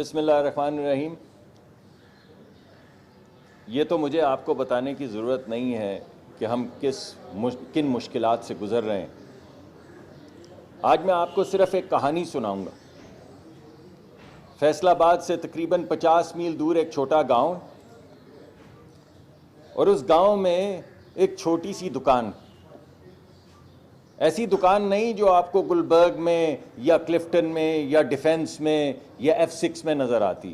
بسم اللہ الرحمن الرحیم۔ یہ تو مجھے آپ کو بتانے کی ضرورت نہیں ہے کہ ہم کن مشکلات سے گزر رہے ہیں۔ آج میں آپ کو صرف ایک کہانی سناؤں گا۔ فیصل آباد سے تقریباً 50 میل دور ایک چھوٹا گاؤں، اور اس گاؤں میں ایک چھوٹی سی دکان، ایسی دکان نہیں جو آپ کو گلبرگ میں یا کلفٹن میں یا ڈیفنس میں یا F6 میں نظر آتی،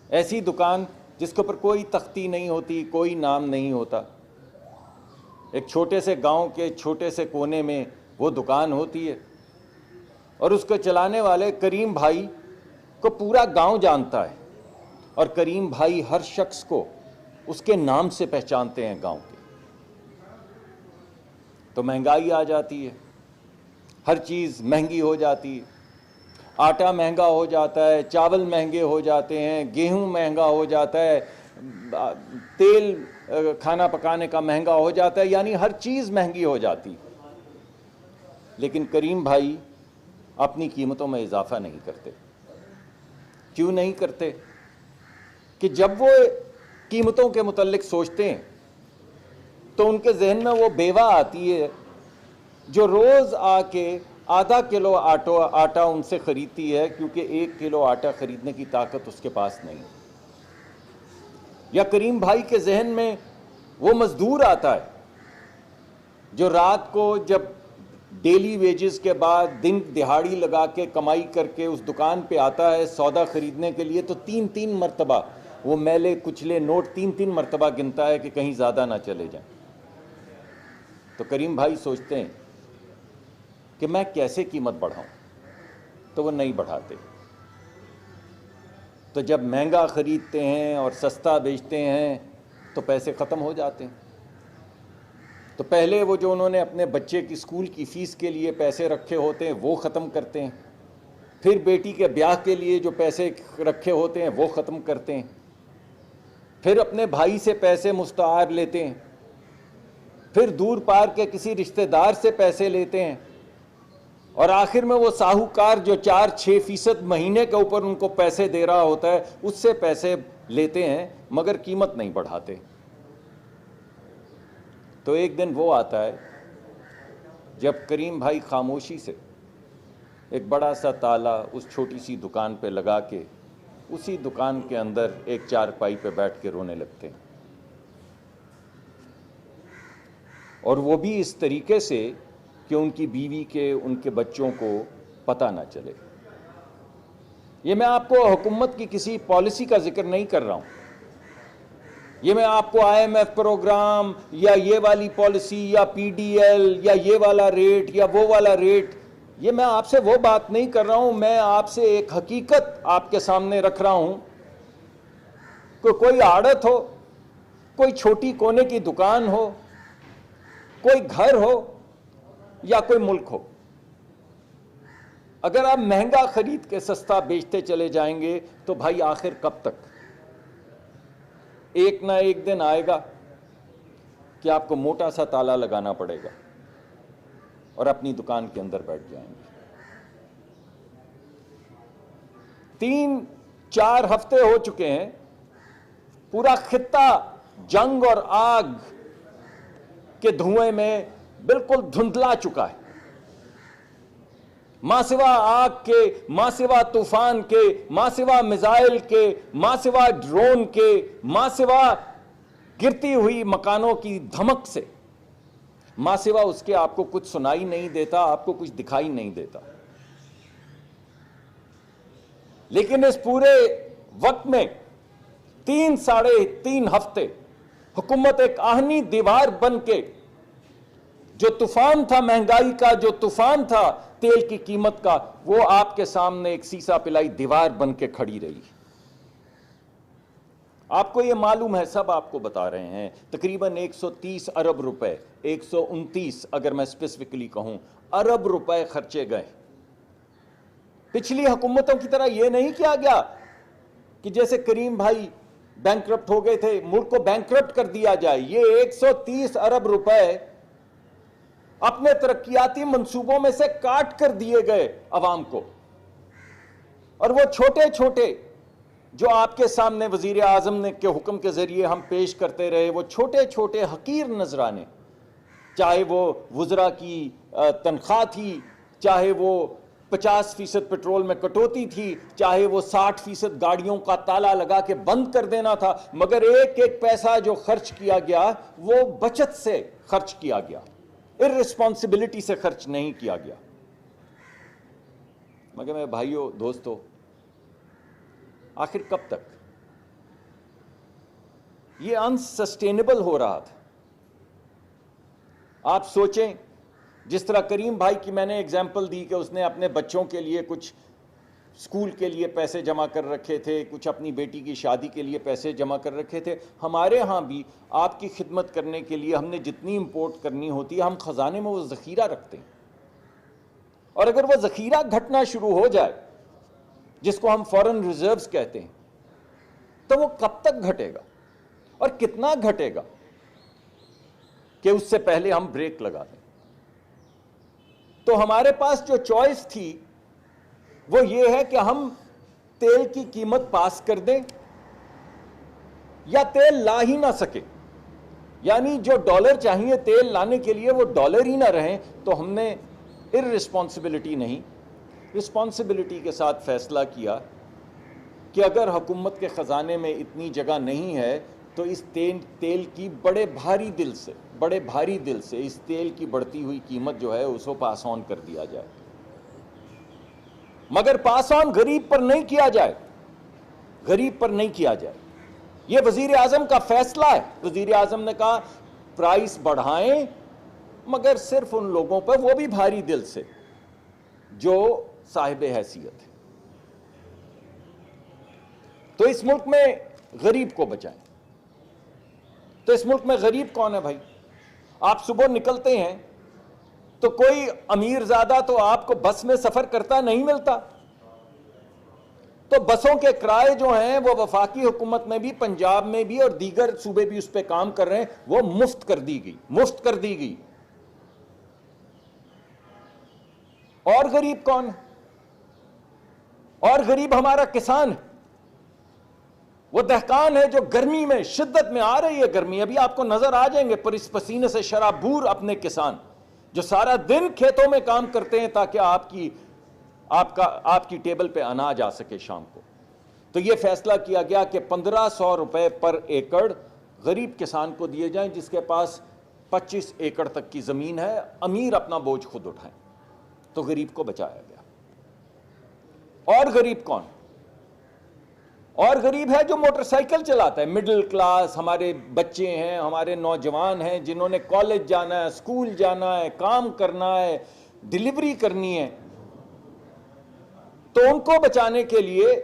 ایسی دکان جس کے اوپر کوئی تختی نہیں ہوتی، کوئی نام نہیں ہوتا۔ ایک چھوٹے سے گاؤں کے چھوٹے سے کونے میں وہ دکان ہوتی ہے، اور اس کو چلانے والے کریم بھائی کو پورا گاؤں جانتا ہے، اور کریم بھائی ہر شخص کو اس کے نام سے پہچانتے ہیں گاؤں کے۔ تو مہنگائی آ جاتی ہے، ہر چیز مہنگی ہو جاتی ہے، آٹا مہنگا ہو جاتا ہے، چاول مہنگے ہو جاتے ہیں، گیہوں مہنگا ہو جاتا ہے، تیل کھانا پکانے کا مہنگا ہو جاتا ہے، یعنی ہر چیز مہنگی ہو جاتی۔ لیکن کریم بھائی اپنی قیمتوں میں اضافہ نہیں کرتے۔ کیوں نہیں کرتے؟ کہ جب وہ قیمتوں کے متعلق سوچتے ہیں تو ان کے ذہن میں وہ بیوہ آتی ہے جو روز آ کے آدھا کلو آٹا ان سے خریدتی ہے، کیونکہ 1 کلو آٹا خریدنے کی طاقت اس کے پاس نہیں۔ یا کریم بھائی کے ذہن میں وہ مزدور آتا ہے جو رات کو جب ڈیلی ویجز کے بعد دن دہاڑی لگا کے کمائی کر کے اس دکان پہ آتا ہے سودا خریدنے کے لیے، تو 3 مرتبہ وہ میلے کچلے نوٹ 3 مرتبہ گنتا ہے کہ کہیں زیادہ نہ چلے جائیں۔ تو کریم بھائی سوچتے ہیں کہ میں کیسے قیمت بڑھاؤں، تو وہ نہیں بڑھاتے۔ تو جب مہنگا خریدتے ہیں اور سستا بیچتے ہیں تو پیسے ختم ہو جاتے ہیں۔ تو پہلے وہ جو انہوں نے اپنے بچے کی اسکول کی فیس کے لیے پیسے رکھے ہوتے ہیں وہ ختم کرتے ہیں، پھر بیٹی کے بیاہ کے لیے جو پیسے رکھے ہوتے ہیں وہ ختم کرتے ہیں، پھر اپنے بھائی سے پیسے مستعار لیتے ہیں، پھر دور پار کے کسی رشتہ دار سے پیسے لیتے ہیں، اور آخر میں وہ ساہوکار جو 4-6% مہینے کے اوپر ان کو پیسے دے رہا ہوتا ہے اس سے پیسے لیتے ہیں، مگر قیمت نہیں بڑھاتے۔ تو ایک دن وہ آتا ہے جب کریم بھائی خاموشی سے ایک بڑا سا تالا اس چھوٹی سی دکان پہ لگا کے اسی دکان کے اندر ایک چارپائی پہ بیٹھ کے رونے لگتے ہیں، اور وہ بھی اس طریقے سے کہ ان کی بیوی کے ان کے بچوں کو پتہ نہ چلے۔ یہ میں آپ کو حکومت کی کسی پالیسی کا ذکر نہیں کر رہا ہوں، یہ میں آپ کو IMF پروگرام یا یہ والی پالیسی یا PDL یا یہ والا ریٹ یا وہ والا ریٹ، یہ میں آپ سے وہ بات نہیں کر رہا ہوں۔ میں آپ سے ایک حقیقت آپ کے سامنے رکھ رہا ہوں کہ کوئی آڑت ہو، کوئی چھوٹی کونے کی دکان ہو، کوئی گھر ہو یا کوئی ملک ہو، اگر آپ مہنگا خرید کے سستا بیچتے چلے جائیں گے تو بھائی آخر کب تک؟ ایک نہ ایک دن آئے گا کہ آپ کو موٹا سا تالا لگانا پڑے گا اور اپنی دکان کے اندر بیٹھ جائیں گے۔ 3-4 ہفتے ہو چکے ہیں، پورا خطہ جنگ اور آگ کے دھوئیں میں بالکل دھندلا چکا ہے۔ ماں سوا آگ کے، ماں سوا طوفان کے، ماں سوا میزائل کے، ماں سوا ڈرون کے، ماں سوا گرتی ہوئی مکانوں کی دھمک سے، ماں سوا اس کے آپ کو کچھ سنائی نہیں دیتا، آپ کو کچھ دکھائی نہیں دیتا۔ لیکن اس پورے وقت میں 3-3.5 ہفتے حکومت ایک آہنی دیوار بن کے، جو طوفان تھا مہنگائی کا، جو طوفان تھا تیل کی قیمت کا، وہ آپ کے سامنے ایک سیسا پلائی دیوار بن کے کھڑی رہی۔ آپ کو یہ معلوم ہے، سب آپ کو بتا رہے ہیں، تقریباً 130 ارب روپے، 129 اگر میں اسپیسیفکلی کہوں، ارب روپے خرچے گئے۔ پچھلی حکومتوں کی طرح یہ نہیں کیا گیا کہ جیسے کریم بھائی بینکرپٹ ہو گئے تھے، ملک کو بینکرپٹ کر دیا جائے۔ یہ 130 ارب روپے اپنے ترقیاتی منصوبوں میں سے کاٹ کر دیے گئے عوام کو، اور وہ چھوٹے چھوٹے جو آپ کے سامنے وزیر اعظم نے کے حکم کے ذریعے ہم پیش کرتے رہے، وہ چھوٹے چھوٹے حقیر نذرانے، چاہے وہ وزراء کی تنخواہ تھی، چاہے وہ 50% پیٹرول میں کٹوتی تھی، چاہے وہ 60% گاڑیوں کا تالا لگا کے بند کر دینا تھا، مگر ایک ایک پیسہ جو خرچ کیا گیا وہ بچت سے خرچ کیا گیا، ارسپانسبلٹی سے خرچ نہیں کیا گیا۔ مگر میرے بھائیوں دوستو، آخر کب تک یہ انسسٹینیبل ہو رہا تھا؟ آپ سوچیں، جس طرح کریم بھائی کی میں نے ایگزامپل دی کہ اس نے اپنے بچوں کے لیے کچھ اسکول کے لیے پیسے جمع کر رکھے تھے، کچھ اپنی بیٹی کی شادی کے لیے پیسے جمع کر رکھے تھے، ہمارے ہاں بھی آپ کی خدمت کرنے کے لیے ہم نے جتنی امپورٹ کرنی ہوتی ہے ہم خزانے میں وہ ذخیرہ رکھتے ہیں، اور اگر وہ ذخیرہ گھٹنا شروع ہو جائے جس کو ہم فورن ریزروز کہتے ہیں، تو وہ کب تک گھٹے گا اور کتنا گھٹے گا کہ اس سے پہلے ہم بریک لگا دیں؟ تو ہمارے پاس جو چوائس تھی وہ یہ ہے کہ ہم تیل کی قیمت پاس کر دیں یا تیل لا ہی نہ سکے، یعنی جو ڈالر چاہیے تیل لانے کے لیے وہ ڈالر ہی نہ رہیں۔ تو ہم نے ارسپانسبلٹی نہیں، رسپانسبلٹی کے ساتھ فیصلہ کیا کہ اگر حکومت کے خزانے میں اتنی جگہ نہیں ہے تو اس تیل کی بڑے بھاری دل سے اس تیل کی بڑھتی ہوئی قیمت جو ہے اس کو پاس آن کر دیا جائے، مگر پاس آن غریب پر نہیں کیا جائے، غریب پر نہیں کیا جائے۔ یہ وزیر اعظم کا فیصلہ ہے۔ وزیر اعظم نے کہا پرائس بڑھائیں، مگر صرف ان لوگوں پر، وہ بھی بھاری دل سے، جو صاحب حیثیت ہے۔ تو اس ملک میں غریب کو بچائیں۔ تو اس ملک میں غریب کون ہے بھائی؟ آپ صبح نکلتے ہیں تو کوئی امیر زادہ تو آپ کو بس میں سفر کرتا نہیں ملتا، تو بسوں کے کرائے جو ہیں وہ وفاقی حکومت میں بھی، پنجاب میں بھی اور دیگر صوبے بھی اس پہ کام کر رہے ہیں، وہ مفت کر دی گئی۔ اور غریب کون ہے؟ اور غریب ہمارا کسان ہے، وہ دہقان ہے جو گرمی میں، شدت میں آ رہی ہے گرمی، ابھی آپ کو نظر آ جائیں گے پسینے سے شرابور اپنے کسان جو سارا دن کھیتوں میں کام کرتے ہیں تاکہ آپ کی ٹیبل پہ اناج آ سکے شام کو۔ تو یہ فیصلہ کیا گیا کہ 1500 روپے پر ایکڑ غریب کسان کو دیے جائیں جس کے پاس 25 ایکڑ تک کی زمین ہے، امیر اپنا بوجھ خود اٹھائیں۔ تو غریب کو بچایا گیا۔ اور غریب کون؟ اور غریب ہے جو موٹر سائیکل چلاتا ہے، مڈل کلاس، ہمارے بچے ہیں، ہمارے نوجوان ہیں جنہوں نے کالج جانا ہے، اسکول جانا ہے، کام کرنا ہے، ڈلیوری کرنی ہے۔ تو ان کو بچانے کے لیے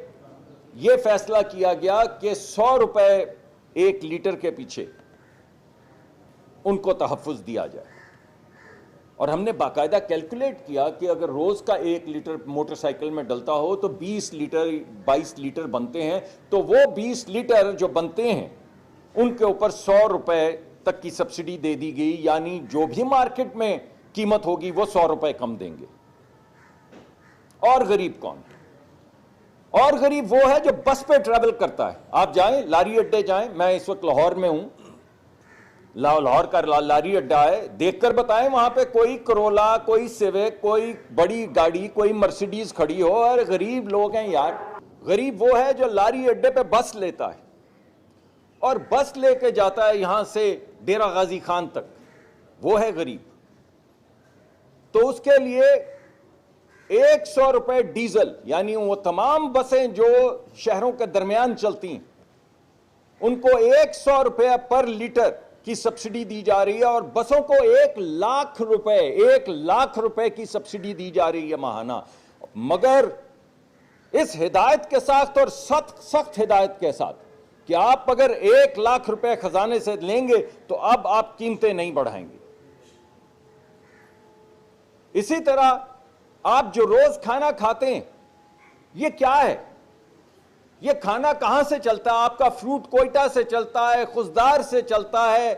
یہ فیصلہ کیا گیا کہ 100 روپے 1 لیٹر کے پیچھے ان کو تحفظ دیا جائے۔ اور ہم نے باقاعدہ کیلکولیٹ کیا کہ اگر روز کا 1 لیٹر موٹر سائیکل میں ڈلتا ہو تو 20 لیٹر 22 لیٹر بنتے ہیں، تو وہ 20 لیٹر جو بنتے ہیں ان کے اوپر 100 روپے تک کی سبسڈی دے دی گئی، یعنی جو بھی مارکیٹ میں قیمت ہوگی وہ 100 روپے کم دیں گے۔ اور غریب کون؟ اور غریب وہ ہے جو بس پہ ٹریول کرتا ہے۔ آپ جائیں لاری اڈے جائیں، میں اس وقت لاہور میں ہوں، لاہور کا لاری اڈا ہے، دیکھ کر بتائیں وہاں پہ کوئی کرولا، کوئی سیوک، کوئی بڑی گاڑی، کوئی مرسیڈیز کھڑی ہو، اور غریب لوگ ہیں یار۔ غریب وہ ہے جو لاری اڈے پہ بس لیتا ہے اور بس لے کے جاتا ہے یہاں سے ڈیرہ غازی خان تک، وہ ہے غریب۔ تو اس کے لیے 100 روپے ڈیزل، یعنی وہ تمام بسیں جو شہروں کے درمیان چلتی ہیں ان کو 100 روپے پر لیٹر کی سبسڈی دی جا رہی ہے، اور بسوں کو 1 لاکھ روپے کی سبسڈی دی جا رہی ہے ماہانہ۔ مگر اس ہدایت کے ساتھ، اور سخت ہدایت کے ساتھ، کہ آپ اگر 1 لاکھ روپے خزانے سے لیں گے تو اب آپ قیمتیں نہیں بڑھائیں گے۔ اسی طرح آپ جو روز کھانا کھاتے ہیں، یہ کیا ہے؟ یہ کھانا کہاں سے چلتا ہے؟ آپ کا فروٹ کوئٹہ سے چلتا ہے، خضدار سے چلتا ہے،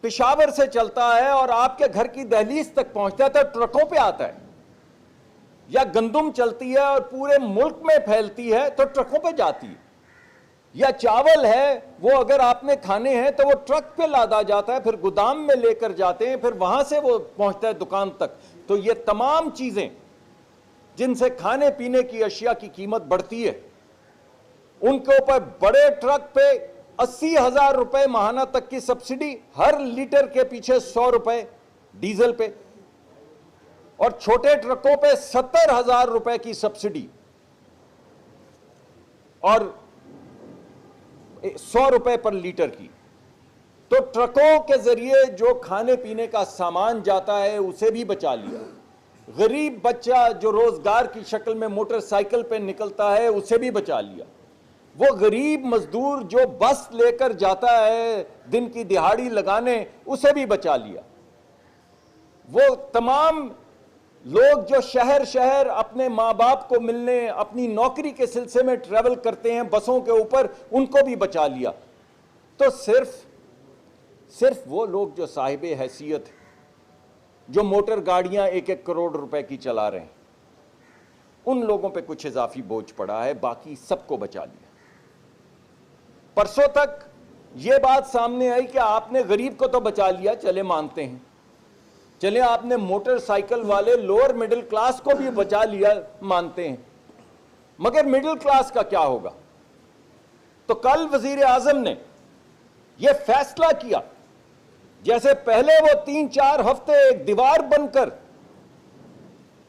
پشاور سے چلتا ہے، اور آپ کے گھر کی دہلیز تک پہنچتا ہے تو ٹرکوں پہ آتا ہے۔ یا گندم چلتی ہے اور پورے ملک میں پھیلتی ہے تو ٹرکوں پہ جاتی ہے، یا چاول ہے وہ اگر آپ نے کھانے ہیں تو وہ ٹرک پہ لادا جاتا ہے، پھر گودام میں لے کر جاتے ہیں، پھر وہاں سے وہ پہنچتا ہے دکان تک. تو یہ تمام چیزیں جن سے کھانے پینے کی اشیاء کی قیمت بڑھتی ہے، ان کے اوپر بڑے ٹرک پہ 80,000 روپے ماہانہ تک کی سبسڈی، ہر لیٹر کے پیچھے 100 روپے ڈیزل پہ، اور چھوٹے ٹرکوں پہ 70,000 روپے کی سبسڈی اور 100 روپے پر لیٹر کی. تو ٹرکوں کے ذریعے جو کھانے پینے کا سامان جاتا ہے اسے بھی بچا لیا. غریب بچہ جو روزگار کی شکل میں موٹر سائیکل پہ نکلتا ہے اسے بھی بچا لیا. وہ غریب مزدور جو بس لے کر جاتا ہے دن کی دہاڑی لگانے اسے بھی بچا لیا. وہ تمام لوگ جو شہر شہر اپنے ماں باپ کو ملنے اپنی نوکری کے سلسلے میں ٹریول کرتے ہیں بسوں کے اوپر ان کو بھی بچا لیا. تو صرف وہ لوگ جو صاحب حیثیت جو موٹر گاڑیاں 1-1 کروڑ روپے کی چلا رہے ہیں ان لوگوں پہ کچھ اضافی بوجھ پڑا ہے، باقی سب کو بچا لیا. پرسوں تک یہ بات سامنے آئی کہ آپ نے غریب کو تو بچا لیا، چلے مانتے ہیں، چلے آپ نے موٹر سائیکل والے لوور مڈل کلاس کو بھی بچا لیا، مانتے ہیں، مگر مڈل کلاس کا کیا ہوگا؟ تو کل وزیر اعظم نے یہ فیصلہ کیا، جیسے پہلے وہ 3-4 ہفتے ایک دیوار بن کر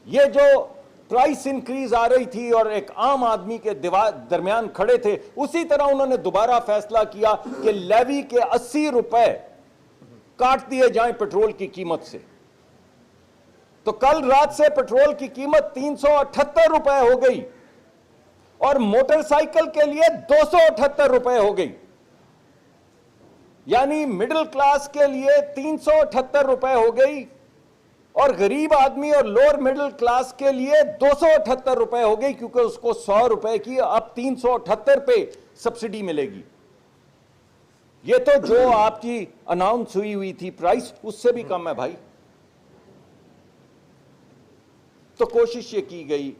یہ جو پرائس انکریز آ رہی تھی اور ایک عام آدمی کے درمیان کھڑے تھے، اسی طرح انہوں نے دوبارہ فیصلہ کیا کہ لیوی کے 80 روپے کاٹ دیے جائیں پٹرول کی قیمت سے. تو کل رات سے پٹرول کی قیمت 378 روپے ہو گئی اور موٹر سائیکل کے لیے 278 روپے ہو گئی. یعنی مڈل کلاس کے لیے 378 روپے ہو گئی اور غریب آدمی اور لوور مڈل کلاس کے لیے 278 روپے ہو گئی، کیونکہ اس کو 100 روپے کی اب 378 پہ سبسڈی ملے گی. یہ تو جو آپ کی اناؤنس ہوئی تھی پرائس اس سے بھی کم ہے بھائی. تو کوشش یہ کی گئی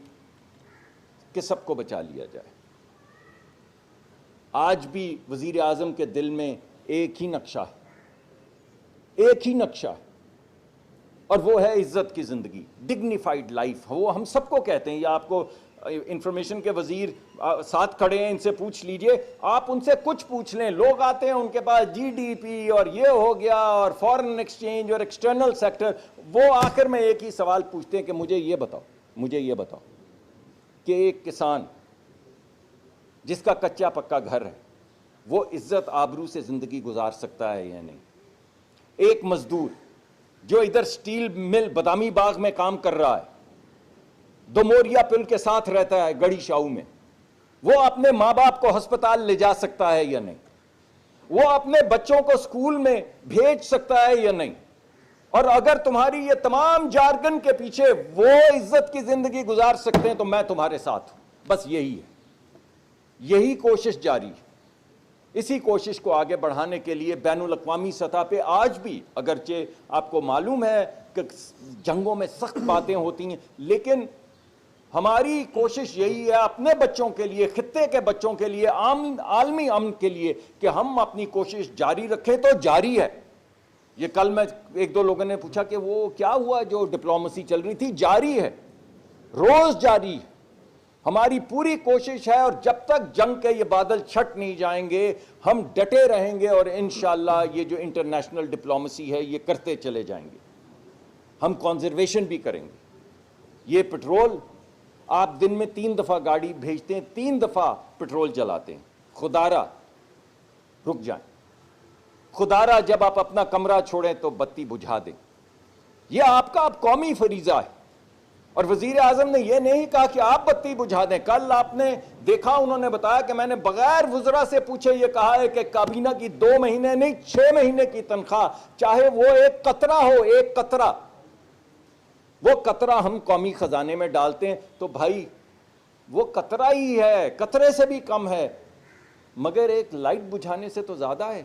کہ سب کو بچا لیا جائے. آج بھی وزیر اعظم کے دل میں ایک ہی نقشہ ہے اور وہ ہے عزت کی زندگی، ڈگنیفائیڈ لائف. وہ ہم سب کو کہتے ہیں، یا آپ کو انفارمیشن کے وزیر ساتھ کھڑے ہیں، ان سے پوچھ لیجئے، آپ ان سے کچھ پوچھ لیں، لوگ آتے ہیں ان کے پاس جی ڈی پی اور یہ ہو گیا اور فارن ایکسچینج اور ایکسٹرنل سیکٹر، وہ آخر میں ایک ہی سوال پوچھتے ہیں کہ مجھے یہ بتاؤ کہ ایک کسان جس کا کچا پکا گھر ہے وہ عزت آبرو سے زندگی گزار سکتا ہے یا نہیں؟ ایک مزدور جو ادھر سٹیل مل بادامی باغ میں کام کر رہا ہے، دوموریا پل کے ساتھ رہتا ہے گڑی شاہو میں، وہ اپنے ماں باپ کو ہسپتال لے جا سکتا ہے یا نہیں؟ وہ اپنے بچوں کو سکول میں بھیج سکتا ہے یا نہیں؟ اور اگر تمہاری یہ تمام جارگن کے پیچھے وہ عزت کی زندگی گزار سکتے ہیں تو میں تمہارے ساتھ ہوں. بس یہی ہے، یہی کوشش جاری ہے. اسی کوشش کو آگے بڑھانے کے لیے بین الاقوامی سطح پہ آج بھی، اگرچہ آپ کو معلوم ہے کہ جنگوں میں سخت باتیں ہوتی ہیں، لیکن ہماری کوشش یہی ہے اپنے بچوں کے لیے، خطے کے بچوں کے لیے، عالمی امن کے لیے، کہ ہم اپنی کوشش جاری رکھیں. تو جاری ہے. یہ کل میں 1-2 لوگوں نے پوچھا کہ وہ کیا ہوا جو ڈپلومیسی چل رہی تھی، جاری ہے، روز جاری ہے. ہماری پوری کوشش ہے اور جب تک جنگ کے یہ بادل چھٹ نہیں جائیں گے ہم ڈٹے رہیں گے اور انشاءاللہ یہ جو انٹرنیشنل ڈپلومیسی ہے یہ کرتے چلے جائیں گے. ہم کنزرویشن بھی کریں گے. یہ پٹرول آپ دن میں 3 دفعہ گاڑی بھیجتے ہیں، 3 دفعہ پٹرول جلاتے ہیں. خدارہ رک جائیں، خدارہ جب آپ اپنا کمرہ چھوڑیں تو بتی بجھا دیں. یہ آپ کا اب قومی فریضہ ہے. اور وزیر اعظم نے یہ نہیں کہا کہ آپ بتی بجھا دیں. کل آپ نے دیکھا انہوں نے بتایا کہ میں نے بغیر وزراء سے پوچھے یہ کہا ہے کہ کابینہ کی 2 مہینے نہیں 6 مہینے کی تنخواہ، چاہے وہ ایک قطرہ ہو، ایک قطرہ، وہ قطرہ ہم قومی خزانے میں ڈالتے ہیں. تو بھائی وہ قطرہ ہی ہے، قطرے سے بھی کم ہے، مگر ایک لائٹ بجھانے سے تو زیادہ ہے،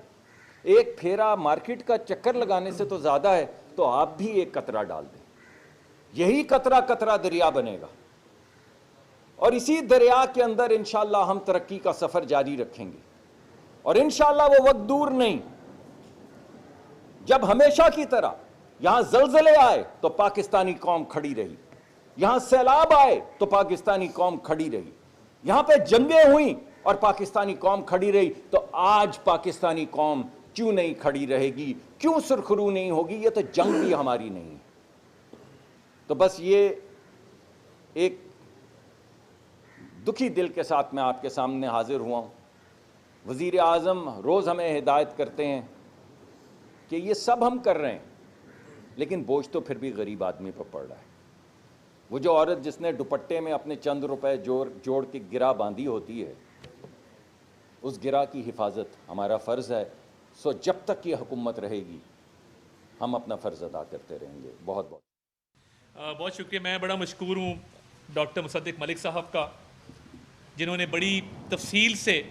ایک پھیرا مارکیٹ کا چکر لگانے سے تو زیادہ ہے. تو آپ بھی ایک قطرہ ڈال دیں، یہی قطرہ قطرہ دریا بنے گا. اور اسی دریا کے اندر انشاءاللہ ہم ترقی کا سفر جاری رکھیں گے، اور انشاءاللہ وہ وقت دور نہیں جب ہمیشہ کی طرح یہاں زلزلے آئے تو پاکستانی قوم کھڑی رہی، یہاں سیلاب آئے تو پاکستانی قوم کھڑی رہی، یہاں پہ جنگیں ہوئیں اور پاکستانی قوم کھڑی رہی، تو آج پاکستانی قوم کیوں نہیں کھڑی رہے گی، کیوں سرخرو نہیں ہوگی؟ یہ تو جنگ بھی ہماری نہیں ہے۔ تو بس یہ ایک دکھی دل کے ساتھ میں آپ کے سامنے حاضر ہوا ہوں۔ وزیر اعظم روز ہمیں ہدایت کرتے ہیں کہ یہ سب ہم کر رہے ہیں، لیکن بوجھ تو پھر بھی غریب آدمی پر پڑ رہا ہے۔ وہ جو عورت جس نے دوپٹے میں اپنے چند روپے جوڑ کے گرہ باندھی ہوتی ہے، اس گرہ کی حفاظت ہمارا فرض ہے۔ سو جب تک یہ حکومت رہے گی ہم اپنا فرض ادا کرتے رہیں گے۔ بہت بہت شکریہ۔ میں بڑا مشکور ہوں ڈاکٹر مصدق ملک صاحب کا، جنہوں نے بڑی تفصیل سے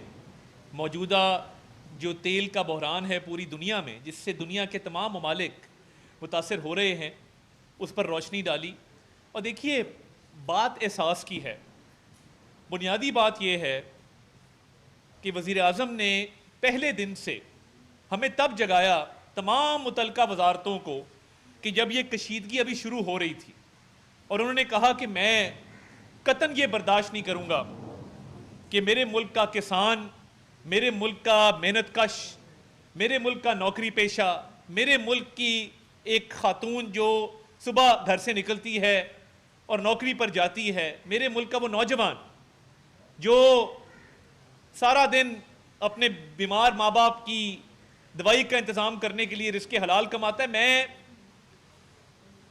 موجودہ جو تیل کا بحران ہے پوری دنیا میں، جس سے دنیا کے تمام ممالک متاثر ہو رہے ہیں، اس پر روشنی ڈالی۔ اور دیکھیے، بات احساس کی ہے۔ بنیادی بات یہ ہے کہ وزیر اعظم نے پہلے دن سے ہمیں تب جگایا، تمام متعلقہ وزارتوں کو، کہ جب یہ کشیدگی ابھی شروع ہو رہی تھی، اور انہوں نے کہا کہ میں قطعاً یہ برداشت نہیں کروں گا کہ میرے ملک کا کسان، میرے ملک کا محنت کش، میرے ملک کا نوکری پیشہ، میرے ملک کی ایک خاتون جو صبح گھر سے نکلتی ہے اور نوکری پر جاتی ہے، میرے ملک کا وہ نوجوان جو سارا دن اپنے بیمار ماں باپ کی دوائی کا انتظام کرنے کے لیے رزق حلال کماتا ہے، میں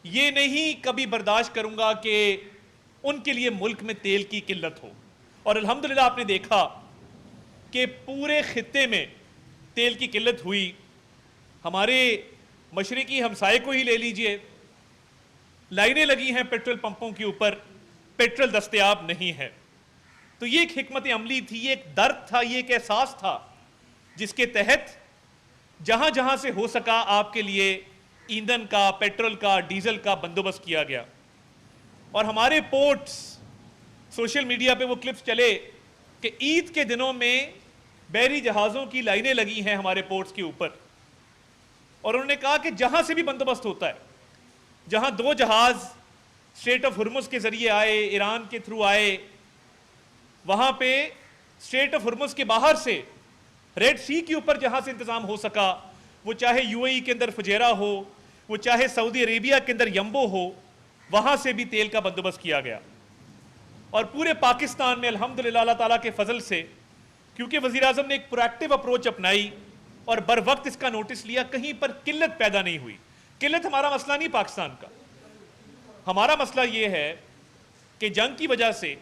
یہ نہیں کبھی برداشت کروں گا کہ ان کے لیے ملک میں تیل کی قلت ہو۔ اور الحمدللہ آپ نے دیکھا کہ پورے خطے میں تیل کی قلت ہوئی۔ ہمارے مشرقی ہمسائے کو ہی لے لیجئے، لائنیں لگی ہیں پیٹرول پمپوں کے اوپر، پیٹرول دستیاب نہیں ہے۔ تو یہ ایک حکمت عملی تھی، یہ ایک درد تھا، یہ ایک احساس تھا، جس کے تحت جہاں جہاں سے ہو سکا آپ کے لیے ایندھن کا، پیٹرول کا، ڈیزل کا بندوبست کیا گیا۔ اور ہمارے پورٹس، سوشل میڈیا پہ وہ کلپس چلے کہ عید کے دنوں میں بحری جہازوں کی لائنیں لگی ہیں ہمارے پورٹس کے اوپر، اور انہوں نے کہا کہ جہاں سے بھی بندوبست ہوتا ہے، جہاں 2 جہاز اسٹریٹ آف ہرمز کے ذریعے آئے، ایران کے تھرو آئے، وہاں پہ اسٹریٹ آف ہرمز کے باہر سے ریڈ سی کے اوپر جہاں سے انتظام ہو سکا، وہ چاہے یو اے ای کے اندر فجیرہ ہو، وہ چاہے سعودی عربیہ کے اندر یمبو ہو، وہاں سے بھی تیل کا بندوبست کیا گیا۔ اور پورے پاکستان میں الحمدللہ اللہ تعالیٰ کے فضل سے، کیونکہ وزیر اعظم نے ایک پروایکٹیو اپروچ اپنائی اور بر وقت اس کا نوٹس لیا، کہیں پر قلت پیدا نہیں ہوئی۔ قلت ہمارا مسئلہ نہیں پاکستان کا، ہمارا مسئلہ یہ ہے کہ جنگ کی وجہ سے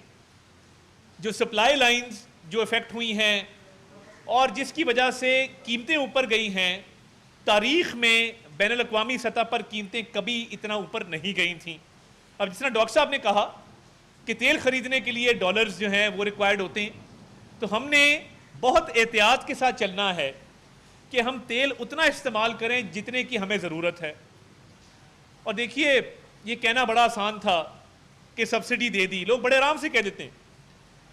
جو سپلائی لائنز جو افیکٹ ہوئی ہیں اور جس کی وجہ سے قیمتیں اوپر گئی ہیں، تاریخ میں بین الاقوامی سطح پر قیمتیں کبھی اتنا اوپر نہیں گئی تھیں۔ اب جس طرح ڈاکٹر صاحب نے کہا کہ تیل خریدنے کے لیے ڈالرز جو ہیں وہ ریکوائرڈ ہوتے ہیں، تو ہم نے بہت احتیاط کے ساتھ چلنا ہے کہ ہم تیل اتنا استعمال کریں جتنے کی ہمیں ضرورت ہے۔ اور دیکھیے، یہ کہنا بڑا آسان تھا کہ سبسڈی دے دی، لوگ بڑے آرام سے کہہ دیتے ہیں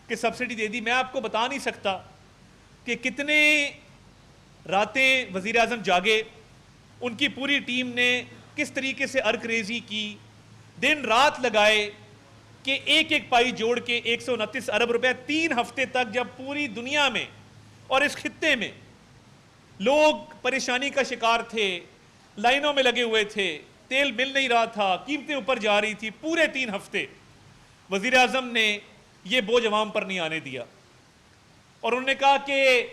کہ سبسڈی دے دی۔ میں آپ کو بتا نہیں سکتا کہ کتنے راتیں وزیر اعظم جاگے، ان کی پوری ٹیم نے کس طریقے سے ارک ریزی کی، دن رات لگائے کہ ایک ایک پائی جوڑ کے 129 ارب روپے 3 ہفتے تک، جب پوری دنیا میں اور اس خطے میں لوگ پریشانی کا شکار تھے، لائنوں میں لگے ہوئے تھے، تیل مل نہیں رہا تھا، قیمتیں اوپر جا رہی تھی، پورے 3 ہفتے وزیر اعظم نے یہ بوجھ عوام پر نہیں آنے دیا۔ اور انہوں نے کہا کہ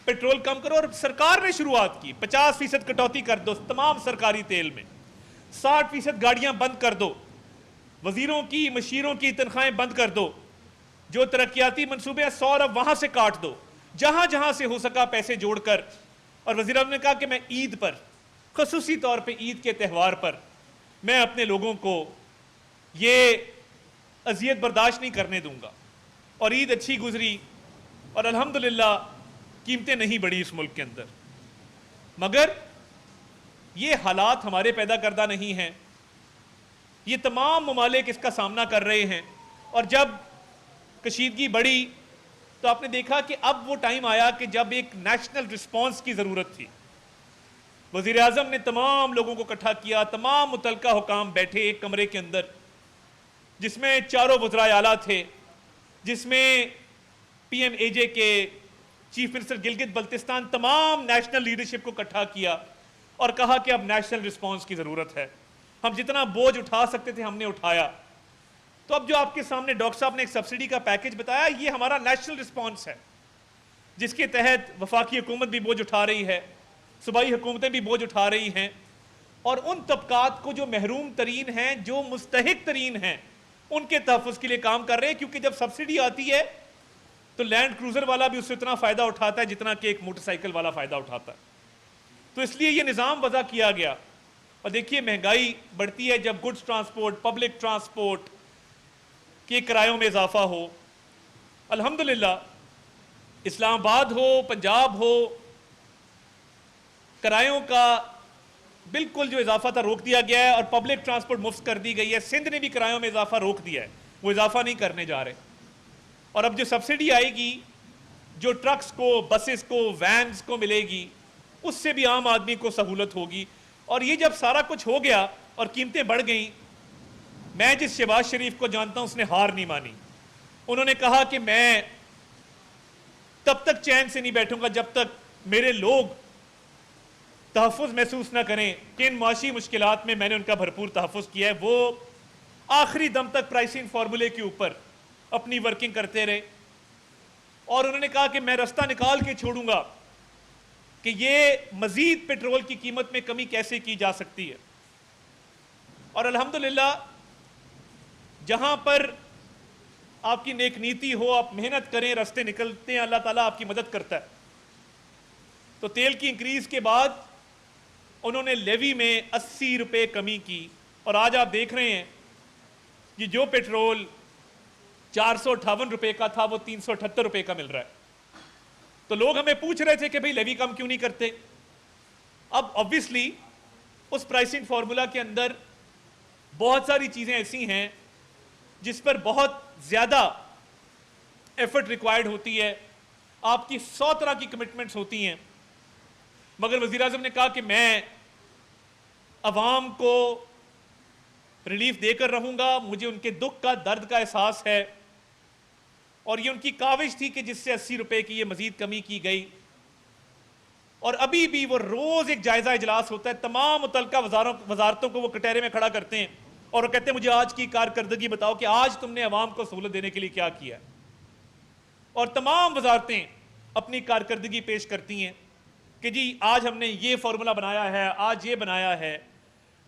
پیٹرول کم کرو، اور سرکار نے شروعات کی، 50% کٹوتی کر دو تمام سرکاری تیل میں، 60% گاڑیاں بند کر دو، وزیروں کی مشیروں کی تنخواہیں بند کر دو، جو ترقیاتی منصوبے ہیں 100 ارب وہاں سے کاٹ دو، جہاں جہاں سے ہو سکا پیسے جوڑ کر۔ اور وزیر اعظم نے کہا کہ میں عید پر، خصوصی طور پہ عید کے تہوار پر، میں اپنے لوگوں کو یہ اذیت برداشت نہیں کرنے دوں گا۔ اور عید اچھی گزری، اور الحمدللہ قیمتیں نہیں بڑھی اس ملک کے اندر۔ مگر یہ حالات ہمارے پیدا کردہ نہیں ہیں، یہ تمام ممالک اس کا سامنا کر رہے ہیں۔ اور جب کشیدگی بڑھی تو آپ نے دیکھا کہ اب وہ ٹائم آیا کہ جب ایک نیشنل رسپانس کی ضرورت تھی. وزیر اعظم نے تمام لوگوں کو اکٹھا کیا, تمام متعلقہ حکام بیٹھے ایک کمرے کے اندر, جس میں چاروں وزرائے اعلیٰ تھے, جس میں پی ایم اے جے کے, چیف منسٹر گلگت بلتستان, تمام نیشنل لیڈرشپ کو اکٹھا کیا اور کہا کہ اب نیشنل رسپانس کی ضرورت ہے. ہم جتنا بوجھ اٹھا سکتے تھے ہم نے اٹھایا. تو اب جو آپ کے سامنے ڈاکٹر صاحب نے ایک سبسڈی کا پیکج بتایا, یہ ہمارا نیشنل رسپانس ہے, جس کے تحت وفاقی حکومت بھی بوجھ اٹھا رہی ہے, صوبائی حکومتیں بھی بوجھ اٹھا رہی ہیں, اور ان طبقات کو جو محروم ترین ہیں, جو مستحق ترین ہیں, ان کے تحفظ کے لیے کام کر رہے ہیں. کیونکہ جب سبسڈی آتی ہے تو لینڈ کروزر والا بھی اس سے اتنا فائدہ اٹھاتا ہے جتنا کہ ایک موٹر سائیکل والا فائدہ اٹھاتا ہے. تو اس لیے یہ نظام وضع کیا گیا. اور دیکھیے مہنگائی بڑھتی ہے جب گڈز ٹرانسپورٹ, پبلک ٹرانسپورٹ کے کرایوں میں اضافہ ہو. الحمدللہ اسلام آباد ہو, پنجاب ہو, کرایوں کا بالکل جو اضافہ تھا روک دیا گیا ہے اور پبلک ٹرانسپورٹ مفت کر دی گئی ہے. سندھ نے بھی کرایوں میں اضافہ روک دیا ہے, وہ اضافہ نہیں کرنے جا رہے. اور اب جو سبسڈی آئے گی, جو ٹرکس کو, بسز کو, وینز کو ملے گی, اس سے بھی عام آدمی کو سہولت ہوگی. اور یہ جب سارا کچھ ہو گیا اور قیمتیں بڑھ گئیں, میں جس شہباز شریف کو جانتا ہوں اس نے ہار نہیں مانی. انہوں نے کہا کہ میں تب تک چین سے نہیں بیٹھوں گا جب تک میرے لوگ تحفظ محسوس نہ کریں. کہ ان معاشی مشکلات میں میں نے ان کا بھرپور تحفظ کیا ہے. وہ آخری دم تک پرائسنگ فارمولے کے اوپر اپنی ورکنگ کرتے رہے, اور انہوں نے کہا کہ میں رستہ نکال کے چھوڑوں گا کہ یہ مزید پیٹرول کی قیمت میں کمی کیسے کی جا سکتی ہے. اور الحمدللہ جہاں پر آپ کی نیک نیتی ہو, آپ محنت کریں, رستے نکلتے ہیں, اللہ تعالیٰ آپ کی مدد کرتا ہے. تو تیل کی انکریز کے بعد انہوں نے لیوی میں 80 روپے کمی کی, اور آج آپ دیکھ رہے ہیں کہ جو پیٹرول 458 روپے کا تھا وہ 378 روپے کا مل رہا ہے. تو لوگ ہمیں پوچھ رہے تھے کہ بھئی لیوی کم کیوں نہیں کرتے. اب obviously اس پرائسنگ فارمولا کے اندر بہت ساری چیزیں ایسی ہیں جس پر بہت زیادہ ایفرٹ ریکوائرڈ ہوتی ہے, آپ کی 100 طرح کی کمٹمنٹس ہوتی ہیں. مگر وزیر اعظم نے کہا کہ میں عوام کو ریلیف دے کر رہوں گا, مجھے ان کے دکھ کا, درد کا احساس ہے, اور یہ ان کی کاوش تھی کہ جس سے 80 روپے کی یہ مزید کمی کی گئی. اور ابھی بھی وہ روز ایک جائزہ اجلاس ہوتا ہے, تمام متعلقہ وزارتوں کو وہ کٹہرے میں کھڑا کرتے ہیں اور وہ کہتے ہیں مجھے آج کی کارکردگی بتاؤ کہ آج تم نے عوام کو سہولت دینے کے لیے کیا کیا ہے. اور تمام وزارتیں اپنی کارکردگی پیش کرتی ہیں کہ جی آج ہم نے یہ فارمولا بنایا ہے, آج یہ بنایا ہے.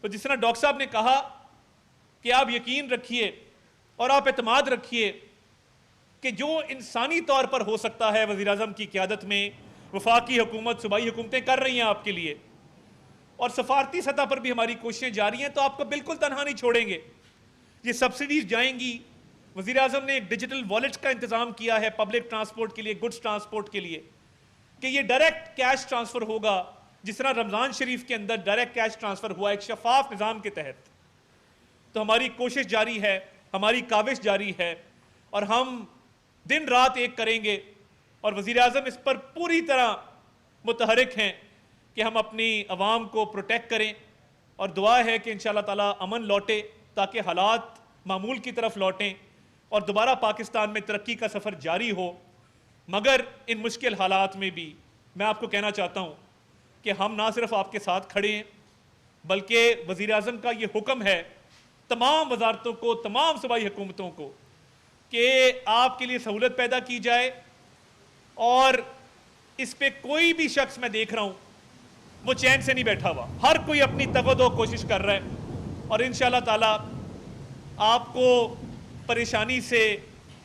تو جس طرح ڈاکٹر صاحب نے کہا کہ آپ یقین رکھیے اور آپ اعتماد رکھیے کہ جو انسانی طور پر ہو سکتا ہے وزیر اعظم کی قیادت میں وفاقی حکومت, صوبائی حکومتیں کر رہی ہیں آپ کے لیے, اور سفارتی سطح پر بھی ہماری کوششیں جاری ہیں. تو آپ کو بالکل تنہا نہیں چھوڑیں گے. یہ سبسڈیز جائیں گی. وزیر اعظم نے ایک ڈیجیٹل والیٹ کا انتظام کیا ہے پبلک ٹرانسپورٹ کے لیے, گڈز ٹرانسپورٹ کے لیے, کہ یہ ڈائریکٹ کیش ٹرانسفر ہوگا جس طرح رمضان شریف کے اندر ڈائریکٹ کیش ٹرانسفر ہوا ایک شفاف نظام کے تحت. تو ہماری کوشش جاری ہے, ہماری کاوش جاری ہے, اور ہم دن رات ایک کریں گے. اور وزیر اعظم اس پر پوری طرح متحرک ہیں کہ ہم اپنی عوام کو پروٹیکٹ کریں, اور دعا ہے کہ انشاءاللہ تعالی امن لوٹے تاکہ حالات معمول کی طرف لوٹیں اور دوبارہ پاکستان میں ترقی کا سفر جاری ہو. مگر ان مشکل حالات میں بھی میں آپ کو کہنا چاہتا ہوں کہ ہم نہ صرف آپ کے ساتھ کھڑے ہیں بلکہ وزیر اعظم کا یہ حکم ہے تمام وزارتوں کو, تمام صوبائی حکومتوں کو, کہ آپ کے لیے سہولت پیدا کی جائے. اور اس پہ کوئی بھی شخص میں دیکھ رہا ہوں وہ چین سے نہیں بیٹھا ہوا, ہر کوئی اپنی تگود و کوشش کر رہا ہے. اور انشاءاللہ تعالی آپ کو پریشانی سے,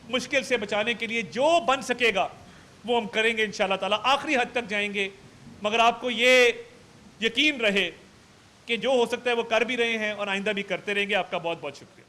مشکل سے بچانے کے لیے جو بن سکے گا وہ ہم کریں گے انشاءاللہ تعالی, آخری حد تک جائیں گے. مگر آپ کو یہ یقین رہے کہ جو ہو سکتا ہے وہ کر بھی رہے ہیں اور آئندہ بھی کرتے رہیں گے. آپ کا بہت بہت شکریہ.